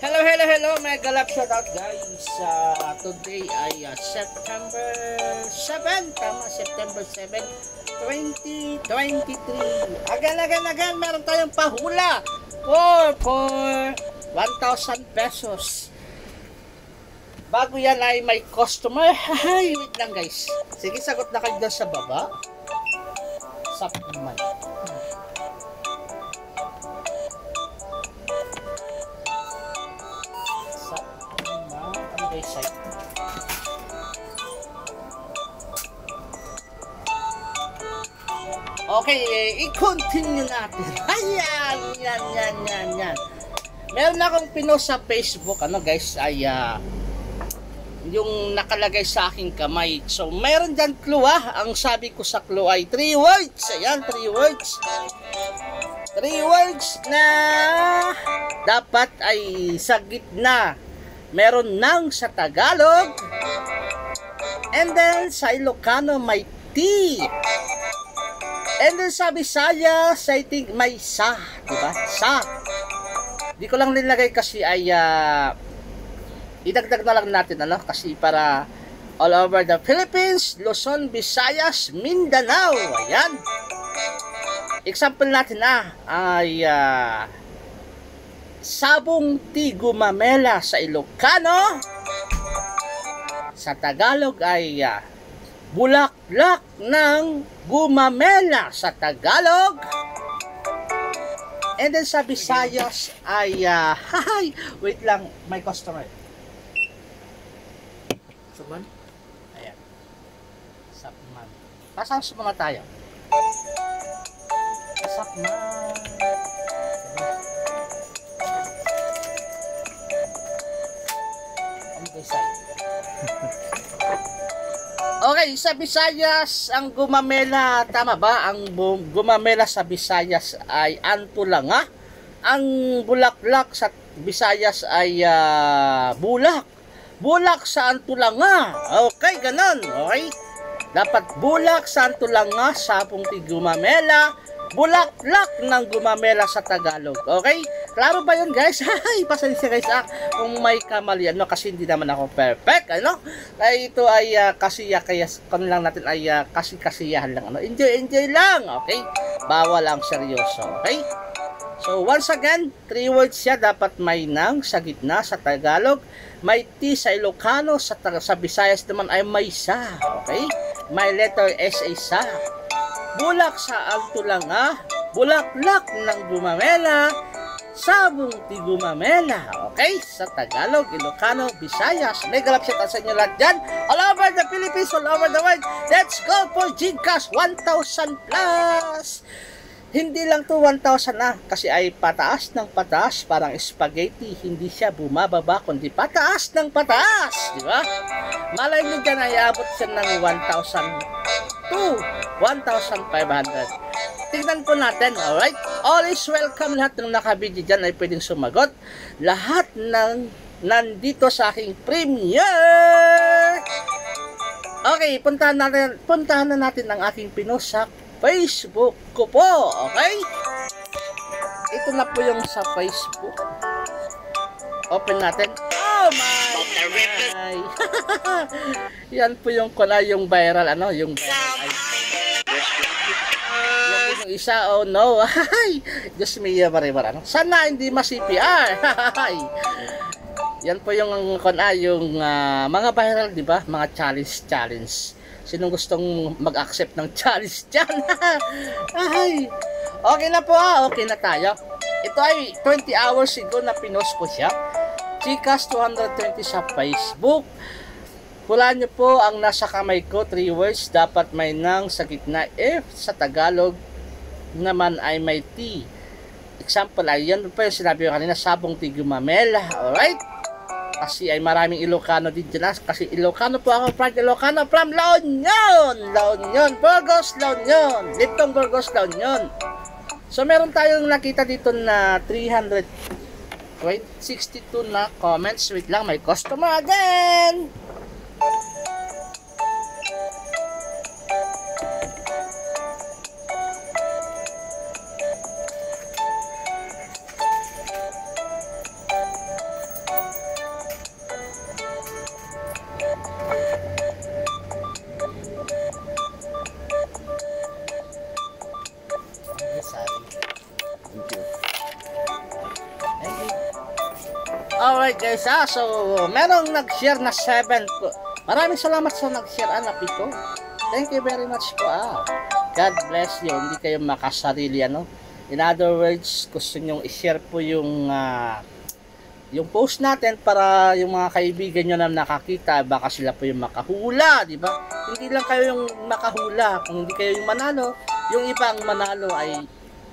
Hello, mega love shoutout guys. Today ay September 7, September 7, 2023. Again, meron tayong pahula for 1,000 pesos. Bago yan ay may customer. Ay, wait lang guys. Sige, sagot na kayo doon sa baba. Sa mic. Okay, i-continue natin. Ayan, yan. Meron akong pinost sa Facebook, guys, ay yung nakalagay sa aking kamay. So, meron dyan clue, Ang sabi ko sa clue ay 3 words. Ayan, 3 words. 3 words na dapat ay sa gitna. Meron nang sa Tagalog. And then, sa Ilocano may T. And then sa Visayas, I think may sa, diba? Sa. Di ko lang nilagay kasi ay idagdag na lang natin, kasi para all over the Philippines, Luzon, Visayas, Mindanao. Ayan. Example natin ay sabong ti gumamela sa Ilocano. Sa Tagalog ay bulaklak ng gumamela sa Tagalog. And then sa Visayas ay wait lang, may customer. Saman? Ayan. Sapman. Pasang sumama tayo. Sapman. Ang Visayas. Okay, sa Visayas, ang gumamela, tama ba? Ang gumamela sa Visayas ay antulanga. Ang bulaklak sa Visayas ay bulak. Bulak sa antulanga. Okay, ganon. Okay? Dapat bulak sa antulanga, sabong ti gumamela, bulaklak ng gumamela sa Tagalog. Okay? Klaro ba yun, guys? Ay, pasensya guys kung may kamali, kasi hindi naman ako perfect, ay ito ay kasiya, kaya kung lang natin ay kasiyahan lang, enjoy lang, okay? Bawal ang seryoso, okay? So, once again, 3 words siya, dapat may nang sa gitna sa Tagalog, may T sa Ilocano, sa Visayas naman ay may sa, okay? May letter S ay sa. Bulak sa altulanga, bulaklak ng gumamela, sabong ti gumamela, okay? Sa Tagalog, Ilocano, Visayas. Mega love shout sa inyo lahat dyan. All over the Philippines, all over the world. Let's go for GCash 1,000 plus. Hindi lang to 1,000 kasi ay pataas ng pataas, parang spaghetti. Hindi siya bumababa, kundi pataas ng pataas, di ba? Malay nyo dyan ay abot siya ng 1,000 to 1,500. Tignan po natin, alright? All is welcome, lahat ng nakabidyo dyan ay pwedeng sumagot. Lahat ng nandito sa aking premiere. Okay, puntahan na natin ang aking pinost sa Facebook ko po, okay? Ito na po yung sa Facebook. Open natin. Oh my! Yan po yung yung viral, yung viral. Yung isa, oh no. Diyos me, maribar. Sana hindi ma-CPR. Yan po yung yung mga viral, di ba? Mga challenge. Sinong gustong mag-accept ng challenge dyan? Okay na po, okay na tayo. Ito ay 20 hours ago na pinost ko siya. GCash 220 sa Facebook. Hulaan nyo po ang nasa kamay ko, 3 words, dapat may nang sa gitna. If sa Tagalog naman ay may T. Example ay yan po yung sinabi ko kanina, sabong ti gumamela. Alright? Kasi ay maraming Ilocano din dyan. Kasi Ilocano po ako, from Ilocano, from La Union, Burgos, La Union, Litong Burgos, La Union. So meron tayong nakita dito na 362 na comments. Wait lang, may customer again. Alright guys, so merong nag-share na 7 po. Maraming salamat sa nag-share, anak ito. Thank you very much po. God bless you. Hindi kayo makasarili, ano. In other words, gusto nyong i-share po yung post natin para yung mga kaibigan nyo na nakakita, baka sila po yung makahula, di ba? Hindi lang kayo yung makahula, kung hindi kayo yung manalo, yung ibang manalo ay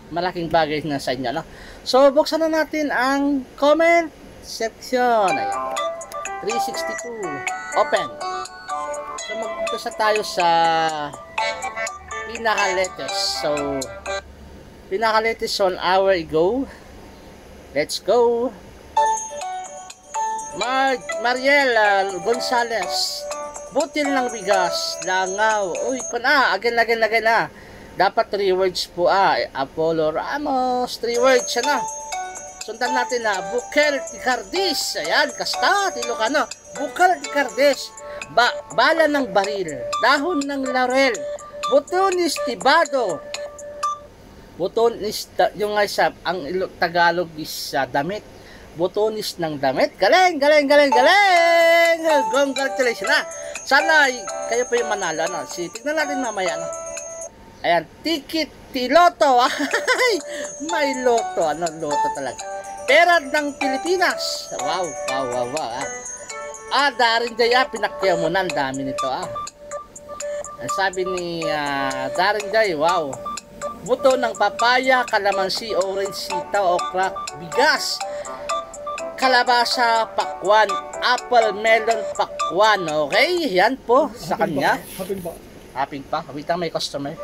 malaking bagay na sa inyo, no? So, buksan na natin ang comment section. Ayan. 362. Open. So, mag-umpisa tayo sa pinaka-latest. So, pinaka-latest on hour ago. Let's go. Mariel Gonzales, butil ng bigas, langaw. Uy, again na. Dapat 3 words po. Apollo Ramos, 3 words siya na. Sundan natin na Bukel Ticardis. Ayan, kasta, Ilocano. Bukel Ticardis. Bala ng baril, dahon ng laurel, butonis tibado. Butonis, yung isa, ang Tagalog is damit. Butonis ng damit. Galing. Congratulations na. Sana kayo pa yung manalo, no? Tignan natin mamaya, no? Ayan, ticket loto. May loto. Loto talaga. Pera ng Pilipinas. Wow. Darin Jaya, pinakyaw mo na. Ang dami nito, Ang sabi ni Darin Jaya, wow. Buto ng papaya, kalamansi, orange, sitaw, okra, bigas, kalabasa, pakwan, apple, melon, pakwan. Okay, yan po sa kanya. Haping pa. Wait lang, may customer.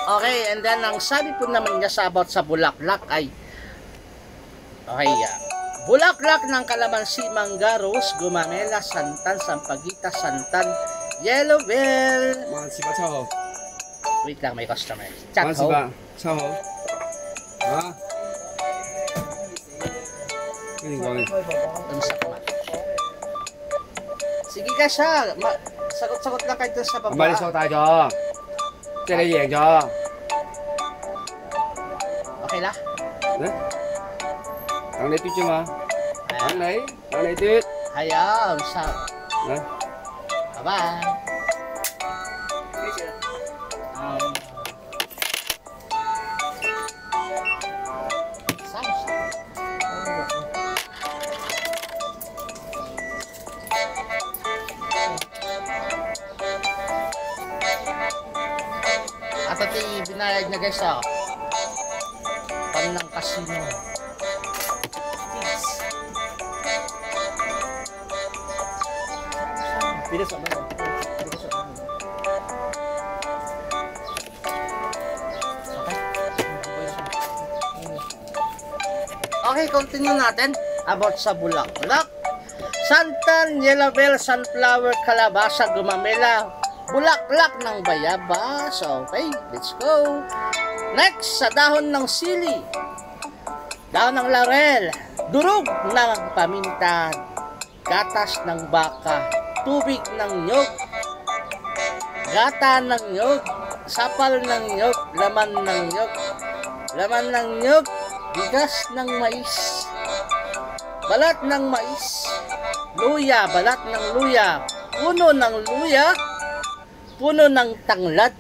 Okay, and then ang sabi po naman niya about sa bulaklak ay bulaklak ng kalamansi, mangga, rose, gumamela, santan, sampagita, santan, yellow bell. Wait lang, may customer. Chat ho. Sige ka siya. Sagot-sagot lang kayo sa baba. Okay la? Thằng này tuyết chưa mà? Thằng này tuyết. Ayaw, sao? Bye-bye. At binayag na guys pan ng casino. Okay, continue natin about sa bulaklak. Santan, yellow bell, sunflower, kalabasa, gumamela, bulaklak ng bayabas. Okay, let's go. Next, sa dahon ng sili, dahon ng laurel, durog ng paminta, gatas ng baka, tubig ng nyog, gata ng nyog, sapal ng nyog, laman ng nyog, bigas ng mais, balat ng mais, luya, balat ng luya, puno ng luya, puno ng tanglad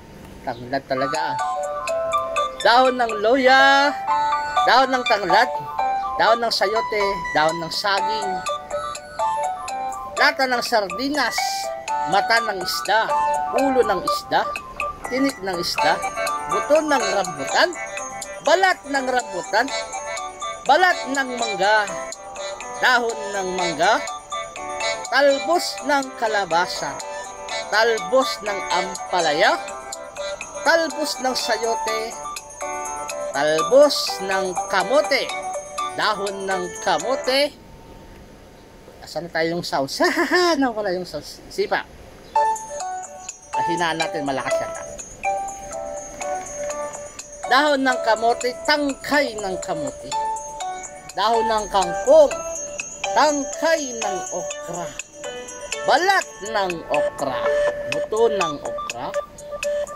talaga dahon ng luya, dahon ng tanglad, dahon ng sayote, dahon ng saging, lata ng sardinas, mata ng isda, ulo ng isda, tinik ng isda, buto ng rambutan, balat ng rambutan, balat ng mangga, dahon ng mangga, talbos ng kalabasa, talbos ng ampalaya, talbos ng sayote, talbos ng kamote, dahon ng kamote. Asan na tayo yung sauce? Nawala yung sauce. Sipa. Hinaan natin, malakas yan. Dahon ng kamote, tangkay ng kamote. Dahon ng kangkong, tangkay ng okra. Balat ng okra, buto ng okra,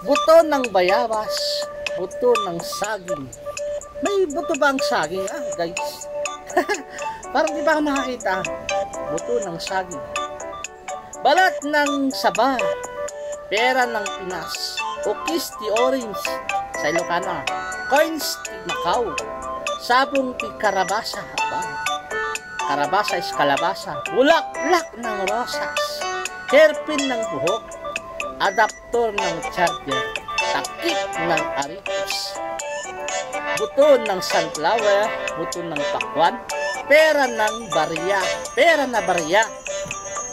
buto ng bayabas, buto ng saging. May buto ba ang saging, guys? Parang di ba ako nakakita? Buto ng saging. Balat ng saba, pera ng Pinas, ukis ti orange sa Ilocana, coins ti Macau, sabong ti Karabasa, Karabasa is kalabasa, bulaklak ng rosas, hairpin ng buhok, adaptor ng charger, takip ng aritos, buto ng sunflower, buto ng pakwan, pera ng barya, pera na barya,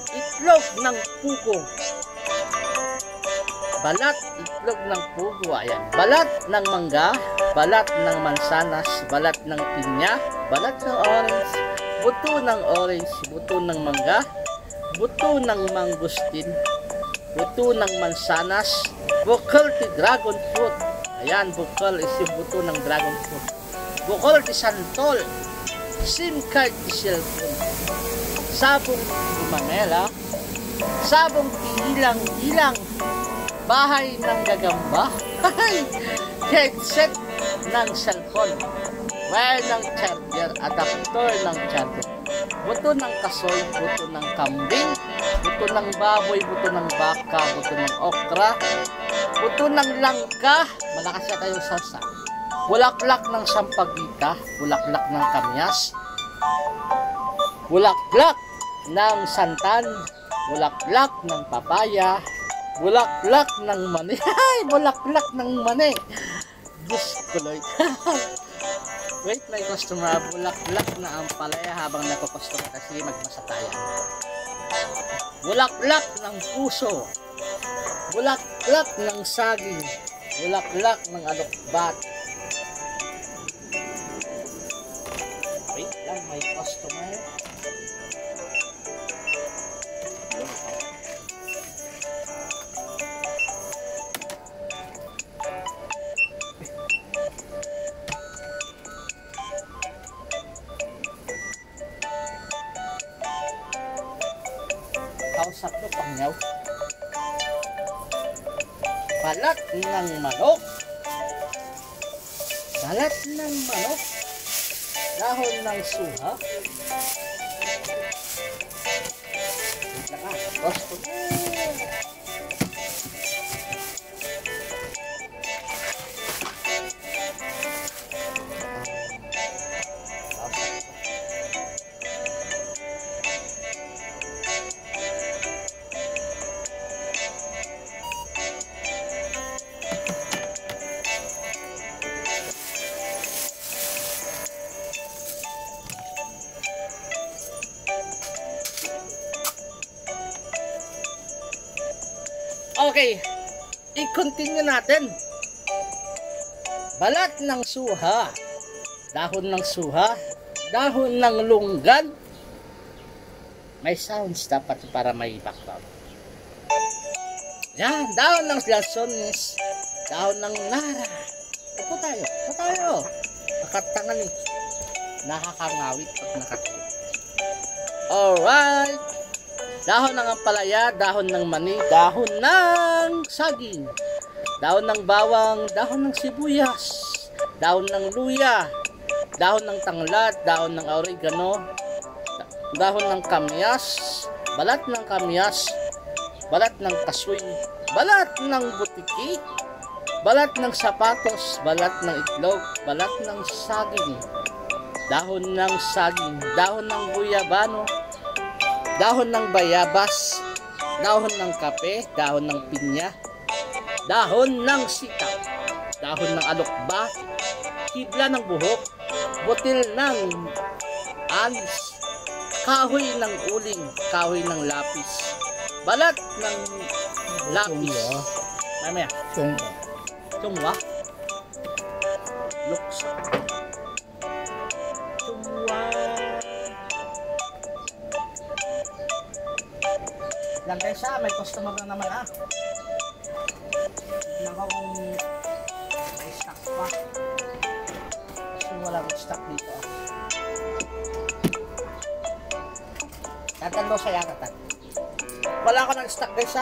itlog ng pugo, balat, itlog ng pugo, ayan, balat ng mangga, balat ng mansanas, balat ng pinya, balat ng orange, buto ng orange, buto ng mangga, buto ng mangustin, buto ng mansanas, bukol ti dragon fruit, ayan, bukol is yung buto ng dragon fruit, bukol ti santol, SIM card ti cellphone, sabong gumamela, sabong ilang-ilang, bahay ng gagamba, headset ng cellphone, wire ng charger, adaptor ng charger, buto ng kasoy, buto ng kambing, buto ng baboy, buto ng baka, buto ng okra, buto ng langka, malakas na tayong salsa, bulaklak ng sampagita, bulaklak ng kamyas, bulaklak ng santan, bulaklak ng papaya, bulaklak ng mani. Ay, bulaklak ng mani. Diyos ko, Lord. Wait, may customer. Bulaklak na ang palaya habang nagko-customer kasi magmasatayan. Bulaklak ng puso. Bulaklak ng saging. Bulaklak ng alokbat. Wait lang, may customer. Kausap ko pangyaw. Balat ng manok. Balat ng manok. Dahon ng suha. Okay, i-continue natin. Balat ng suha, dahon ng suha, dahon ng lunggan. May sounds dapat para may background. Yan, dahon ng lansones, dahon ng nara. Upo tayo. Nakatangan eh. Nakakangawit pag nakatayo. Alright. Dahon ng ampalaya, dahon ng mani, dahon ng saging, dahon ng bawang, dahon ng sibuyas, dahon ng luya, dahon ng tanglad, dahon ng oregano, dahon ng kamyas, balat ng kamyas, balat ng kasoy, balat ng butiki, balat ng sapatos, balat ng itlog, balat ng saging, dahon ng saging, dahon ng guyabano, dahon ng bayabas, dahon ng kape, dahon ng pinya, dahon ng sitaw, dahon ng alokba, hibla ng buhok, butil ng alis, kahoy ng uling, kahoy ng lapis, balat ng lapis, mamaya, tungwa, luksa, tungwa. Lang kayo siya, may customer na naman Tignan ko kung may stock pa. Kasi walang stock dito Tatalo sa yakatan. Wala ko ng stock guys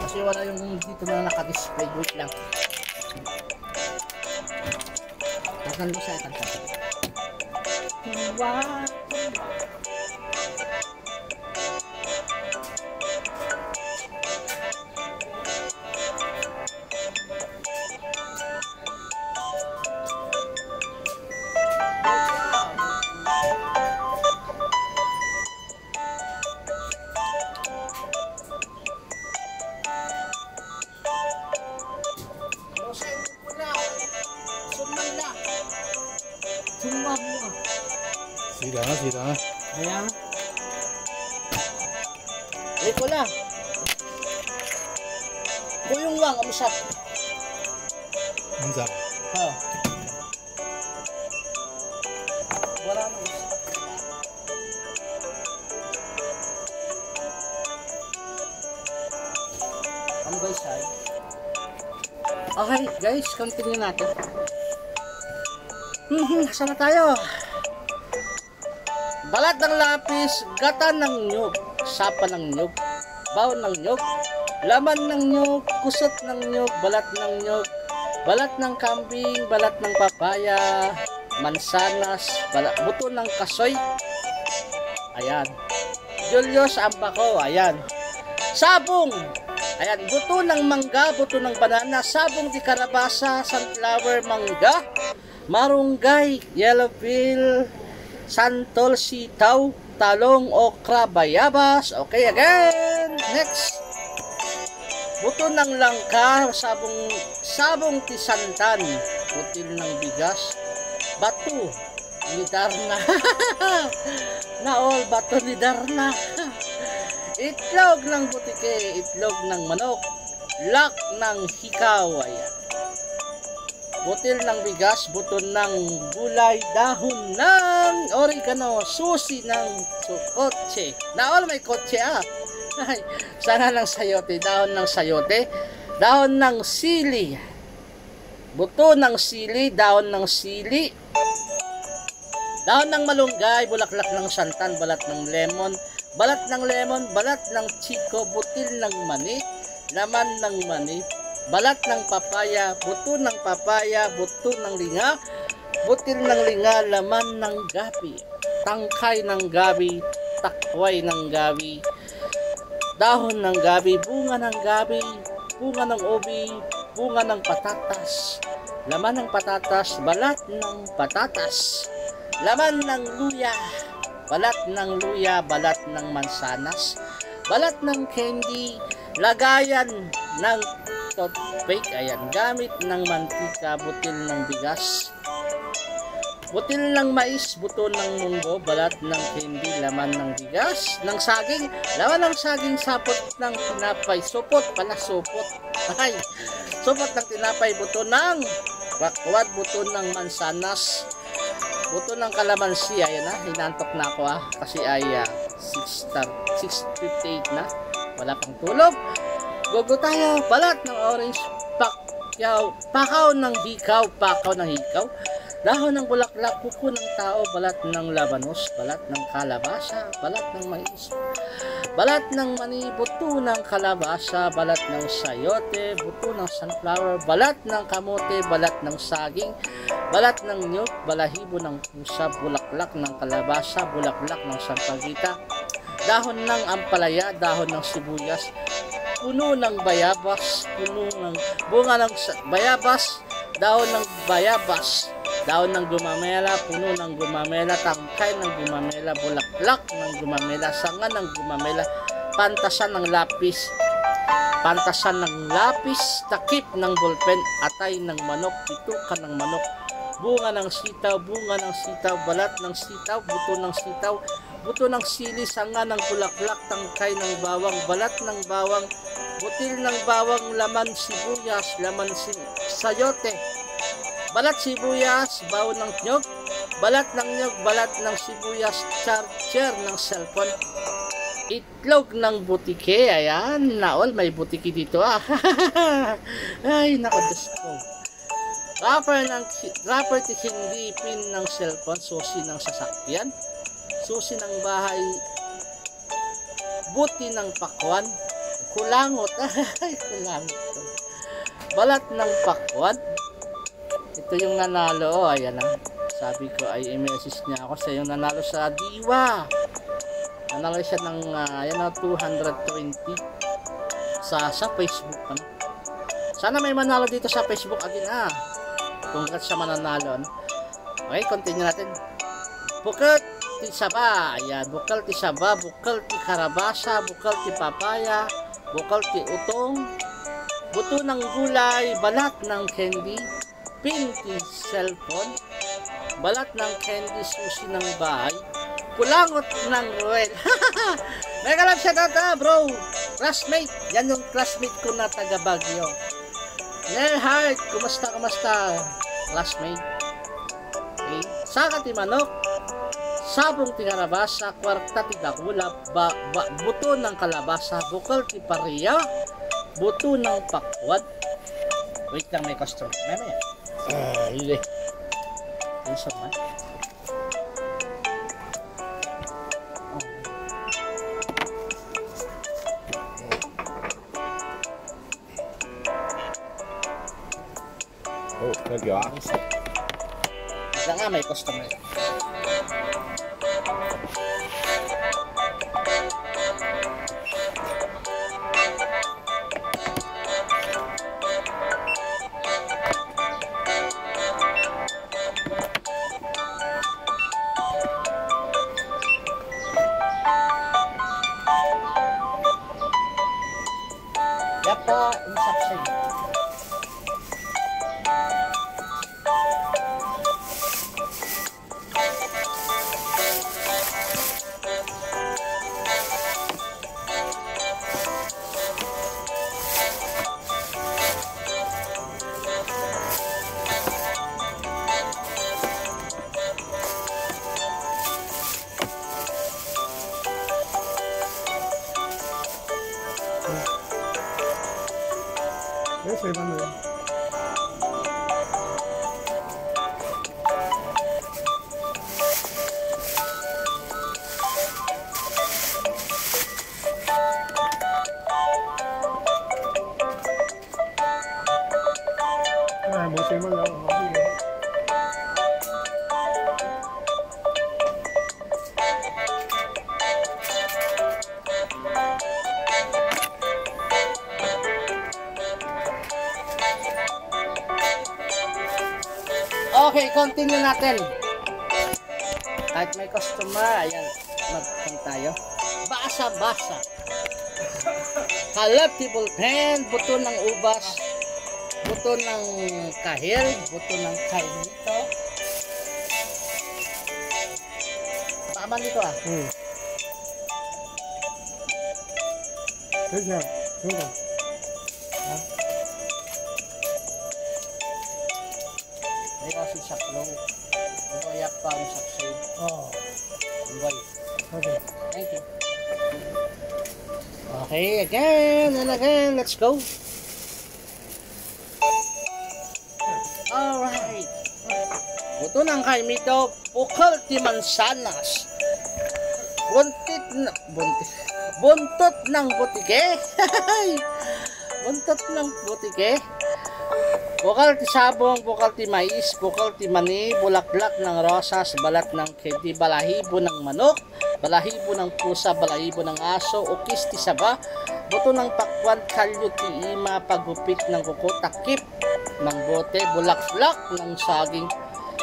Kasi wala yung dito na naka-display. Wait lang. Takan mo sa akin. Wow! Summa mo. Sira na. Ayan. Wait ko lang. Buyong lang, amusap. Minsan. Ha. Wala nang usap. Ang guys ay. Okay guys, continue natin. Saan na tayo? Balat ng lapis, gata ng nyug, sapa ng nyug, baw ng nyug, laman ng nyug, kusot ng nyug, balat ng nyug, balat ng kambing, balat ng papaya, mansanas, buto ng kasoy. Ayan. Julius Ambako, ayan. Sabong. Ayan, buto ng mangga, buto ng banana, sabong di karabasa, sunflower, mangga, marunggay, yellow pill, santol, sitaw, talong, okra, bayabas. Okay, again. Next. Buto ng langka, sabong tisantan, putil ng bigas, bato ni Darna. Naol, bato ni Darna. Itlog ng butike, itlog ng manok, lak ng hikaw. Ayan. Butil ng bigas, buto ng gulay, dahon ng oregano, susi ng kotse. Naol, may kotse ah. Ay, sana ng sayote, dahon ng sayote, dahon ng sili, buto ng sili, dahon ng sili, dahon ng malunggay, bulaklak ng santan, balat ng lemon, balat ng lemon, balat ng chiko, butil ng mani, laman ng mani, balat ng papaya, buto ng papaya, buto ng linga, butil ng linga, laman ng gabi, tangkay ng gabi, takway ng gabi, dahon ng gabi, bunga ng gabi, bunga ng ubi, bunga ng patatas, laman ng patatas, balat ng patatas, laman ng luya, balat ng luya, balat ng mansanas, balat ng candy, lagayan ng toothpick, ayan, gamit ng mantika, butil ng bigas, butil ng mais, buto ng munggo, balat ng candy, laman ng bigas, ng saging, laman ng saging, sapot ng tinapay, supot pala, supot, ay, supot ng tinapay, buto ng bakwad, buto ng mansanas, buto ng kalamansi. Ayan na, hinantok na ako kasi ay 6:58 na, wala pang tulog. Gogo tayo, balat ng orange, pakaw ng hikaw, dahon ng bulaklak, kuko ng tao, balat ng labanos, balat ng kalabasa, balat ng mais, balat ng mani, buto ng kalabasa, balat ng sayote, buto ng sunflower, balat ng kamote, balat ng saging, balat ng nyug, balahibo ng pusa, bulaklak ng kalabasa, bulaklak ng sampagita, dahon ng ampalaya, dahon ng sibuyas, puno ng bayabas, bunga ng bayabas, dahon ng bayabas, dahon ng gumamela, puno ng gumamela, tangkay ng gumamela, bulaklak ng gumamela, sanga ng gumamela, pantasan ng lapis, takip ng bulpen, atay ng manok, pitukan ng manok, bunga ng sitaw, balat ng sitaw, buto ng sili, sanga ng bulaklak, tangkay ng bawang, balat ng bawang, butil ng bawang, laman sibuyas, laman sayote, balat sibuyas, baw ng nyog, balat ng nyog, balat ng sibuyas, charger ng cellphone, itlog ng butike. Ayan, naol, may butike dito ah. Ay, nako, Diyos ko. Rapper hindi pin ng cellphone, susi ng sasakyan, susi ng bahay, buti ng pakwan, kulangot. Ay, kulangot. Balat ng pakwan. Ito yung nanalo. Ayan na. Sabi ko ay i-message niya ako sa yung nanalo sa Diwa. Nanalo siya ng ayan na 220 sa Facebook. Ano? Sana may manalo dito sa Facebook again Congrats sa mananalo. Ano? Okay, continue natin. Bukal ti saba. Ayan, bukal ti saba, bukal ti karabasa, bukal ti papaya, bukal ti utong, buto ng gulay, balat ng candy, pin ti cellphone, balat ng candy, susi ng bahay, kulangot ng Ruel. Mega love shout out bro. Classmate. Yan yung classmate ko na taga Baguio. Nel Heart. Kumusta? Classmate. Okay. Saka ti manok. Sabong ti karabasa. Kwarta ti dakula. Buto ng kalabasa. Bukal ti pariya. Buto ng pakwad. Wait lang, may customer. Mamaya. Hili. Yung sama. Oh, thank you. Isa nga, may customer. Yapa, insapsay. Yes, I know. Buti mo lang. Okay, continue natin. Kahit may customer, ayan, magpang tayo. Basa-basa. Collectible pen, buto ng ubas, buto ng kahil, buto ng kainito. Tama dito Good job. Good job. May kasi sa flow. Ito yak pa ang saksay. Oh, Enjoy. okay. Thank you. Okay, again and again. Let's go. Alright. Buto ng kaimito, bukal ti mansanas. Buntot ng butike. Buntot ng butike. Bukal ti sabong, bukal ti mais, bukal ti mani, bulaklak ng rosas, balat ng kedi, balahibo ng manok, balahibo ng pusa, balahibo ng aso, ukis ti saba, buto ng pakwan, kalyo ti ima, pagupit ng kuko, takip ng bote, bulaklak ng saging,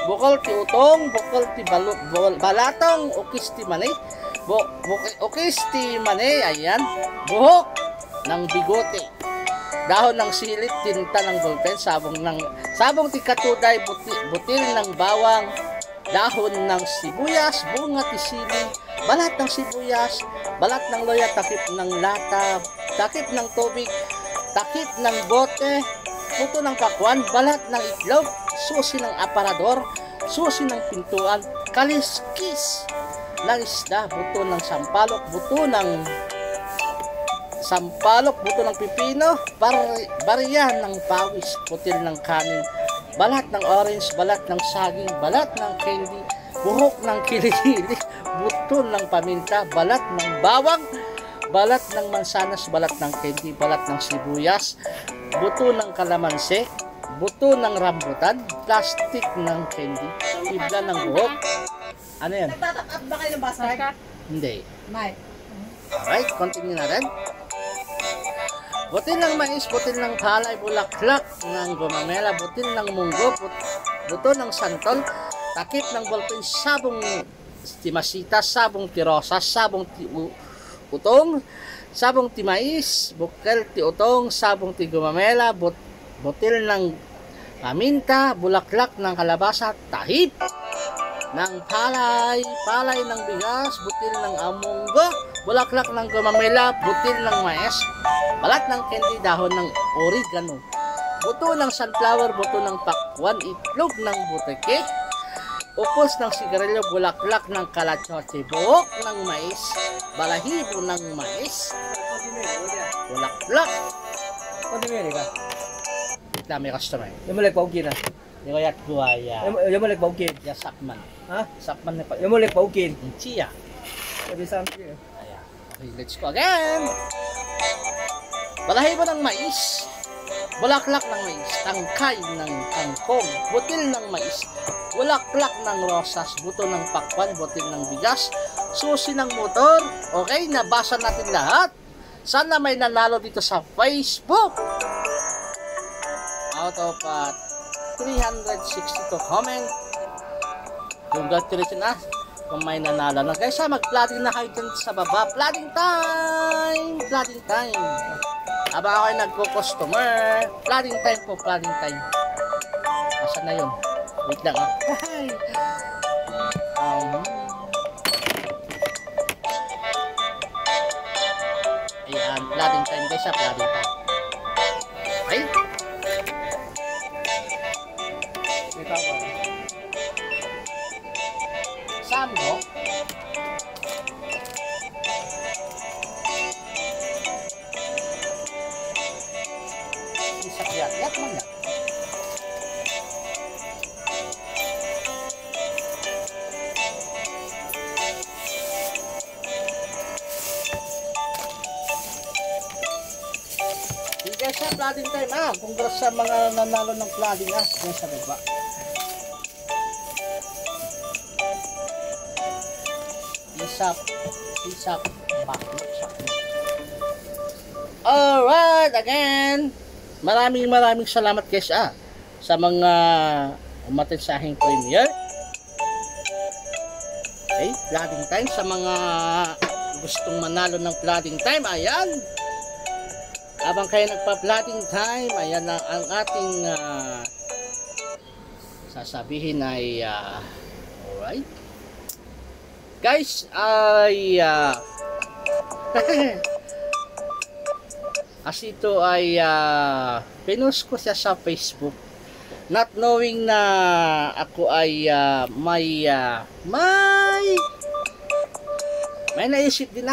bukal ti utong, bukal ti balatong, ukis ti mani, ukis ti mani, ayan, buhok ng bigote. Dahon ng silit, tinta ng ballpen, sabong ti katuday, butil ng bawang, dahon ng sibuyas, bunga ti sili, balat ng sibuyas, balat ng loya, takip ng lata, takip ng tubig, takip ng bote, puto ng pakwan, balat ng itlog, susi ng aparador, susi ng pintuan, kaliskis ng isda, buto ng sampalok, buto ng pipino, bariya ng pawis, putil ng kanin, balat ng orange, balat ng saging, balat ng candy, buhok ng kilikili, buto ng paminta, balat ng bawang, balat ng mansanas, balat ng candy, balat ng sibuyas, buto ng kalamansi, buto ng rambutan, plastic ng candy, tibla ng buhok. Ano yan? Nagtatap ba kayo ng basag? Hindi. May. Alright, continue natin. Butil ng mais, butil ng palay, bulaklak ng gumamela, butil ng munggo, buto ng santol, takip ng ballpen, sabong timasita, sabong tirosa, sabong utong, sabong timais, bukel ti utong, sabong ti gumamela, butil ng paminta, bulaklak ng kalabasa, tahip ng palay, palay ng bigas, butil ng amunggo, bulaklak ng gumamela, butil ng mais, balat ng candy, dahon ng oregano, buto ng sunflower, buto ng pakwan, itlog ng buteke, upos ng sigarilyo, bulaklak ng kalachote, buhok ng mais, balahibo ng mais, bulaklak. Ano meron ka? Ito may customer. Yung malik paukin ah. Di ko yat guaya. Yung malik paukin. Ya sakman. Ha? Sakman na pa. Yung malik paukin. Chia. Sabi sa amin. Ayan. Okay, let's go again. Balahibo ng mais, bulaklak ng mais, tangkay ng kangkong, butil ng mais, bulaklak ng rosas, buto ng pakwan, butil ng bigas, susi ng motor. Okay, nabasa natin lahat. Sana may nanalo dito sa Facebook. Out of 362 comment. Congratulations na kung may nanalo na. Guys, mag-flooding na kayo dyan sa baba. Flooding time! Flooding time! Aba ako ay nagko-customer. Flooding time po, flooding time. Asan na yun? Wait lang ah. Ayan, flooding time guys, flooding time. Okay? May tao. Sambo. Isak-yat man yan. Sige siya, flooding time ah. Congrats sa mga nanalo ng flooding ah. Yan sa baba. Isak, bakit. Alright, again. Maraming salamat guys sa mga umattend sa aking premiere. Okay, flooding time sa mga gustong manalo ng flooding time. Ayan. Habang kayo nagpa-flooding time, ayan ang ating sasabihin ay alright. Guys, ay kasi ito ay pinost ko siya sa Facebook, not knowing na ako ay may naisip din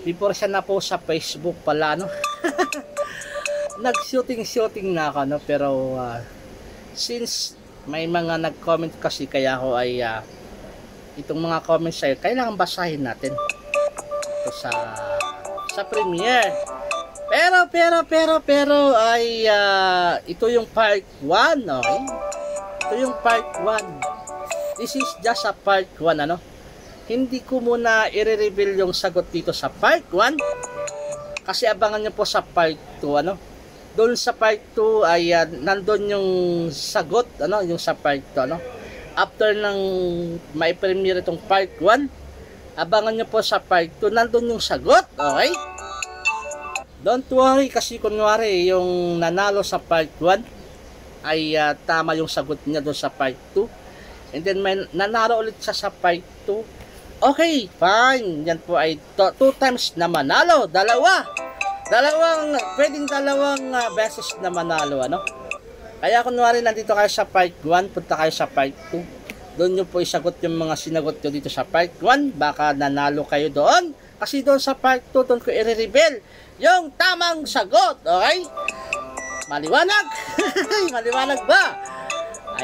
before siya na po sa Facebook pala nag-shooting na ako pero since may mga nag-comment kasi, kaya ako ay itong mga comments ay kailangan basahin natin ito sa premiere. Pero ay ito yung part 1, okay? Ito yung part 1. This is just a part 1, Hindi ko muna i-reveal yung sagot dito sa part 1 kasi abangan nyo po sa part 2, Doon sa part 2 ay nandun yung sagot, yung sa part 2, After ng may premiere itong part 1, abangan nyo po sa part 2, nandun yung sagot, okay? Don't worry kasi kunwari yung nanalo sa part 1 ay tama yung sagot niya doon sa part 2. And then may nanalo ulit siya sa part 2. Okay, fine. Yan po ay 2 times na manalo. Pwedeng dalawang beses na manalo, Kaya kunwari nandito kayo sa part 1, punta kayo sa part 2. Doon nyo po isagot yung mga sinagot nyo dito sa part 1. Baka nanalo kayo doon. Kasi doon sa part 2, doon ko i-reveal yung tamang sagot. Okay? Maliwanag? Maliwanag ba?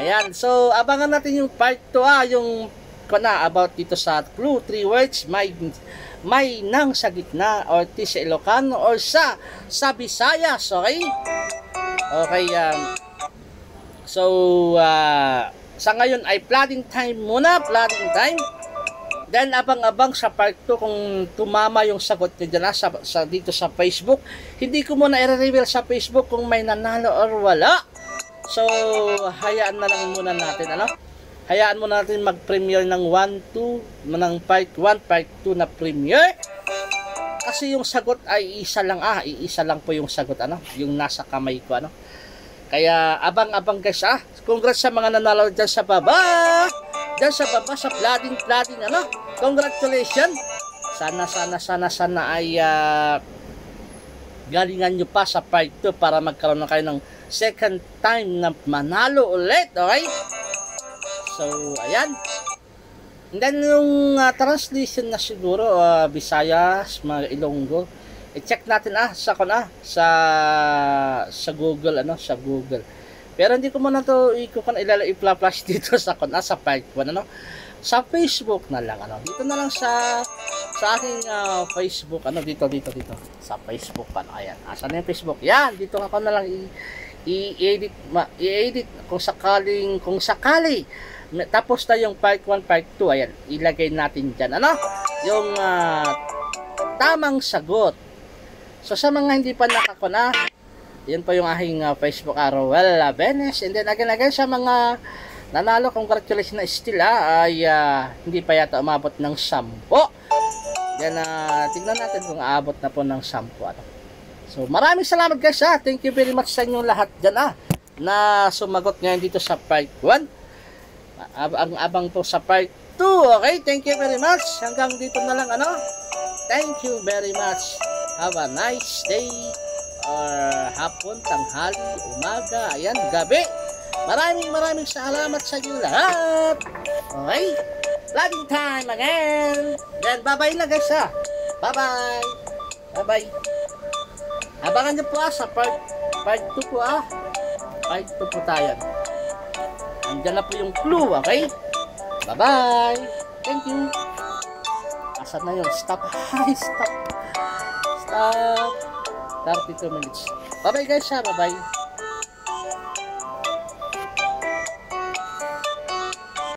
Ayan. So, abangan natin yung part 2, yung about dito sa clue, 3 words. may nang sa gitna or ti sa Ilocano or sa Visayas, okay? Okay, so sa ngayon ay flooding time muna, flooding time. Then abang-abang sa part 2 kung tumama yung sagot niyo dyan dito sa Facebook. Hindi ko muna i-reveal sa Facebook kung may nanalo or wala. So hayaan na lang muna natin, ano? Hayaan muna natin mag-premiere ng 1, 2, ng part 1, part 2 na premiere. Kasi yung sagot ay isa lang, iisa lang po yung sagot, ano? Yung nasa kamay ko, ano? Kaya abang-abang guys, Congrats sa mga nanalo dyan sa baba. Dyan sa baba, sa flooding, ano? Congratulations. Sana ay galingan nyo pa sa part 2 para magkaroon na kayo ng second time na manalo ulit, okay? So, ayan. And then, yung translation na siguro, Visayas, mga Ilonggo, i-check natin sa Google, ano, sa Google. Pero hindi ko muna to i-flash dito sa part 1, ano. Sa Facebook na lang, ano. Dito na lang sa aking Facebook, ano, dito sa Facebook, ano. Ayan. Asan na yung Facebook? Yan, dito ako na lang i-edit kung sakali. Tapos na yung part 1, part 2, ayan, ilagay natin dyan, ano, yung tamang sagot. So sa mga hindi pa nakakuna, yun po yung aking Facebook, Roel Benes. And then again sa mga nanalo, congratulations na still, ay hindi pa yata umabot ng 10. Yan, tignan natin kung aabot na po ng 10, ano. So maraming salamat guys, thank you very much sa inyong lahat dyan, na sumagot ngayon dito sa part 1. Abang po sa part 2, okay? Thank you very much. Hanggang dito na lang, ano. Thank you very much. Have a nice day, or hapon, tanghali, umaga, ayan, gabi. Maraming salamat sa inyo lahat. Okay? Flooding time again. Then bye-bye na guys, Bye-bye. Bye-bye. Abangan niyo po sa part 2 po, Part 2 po tayo. Andiyan na po yung clue, okay? Bye-bye. Thank you. Asan na yun? Stop. Stop. 32 minutes. Bye-bye guys, Bye-bye.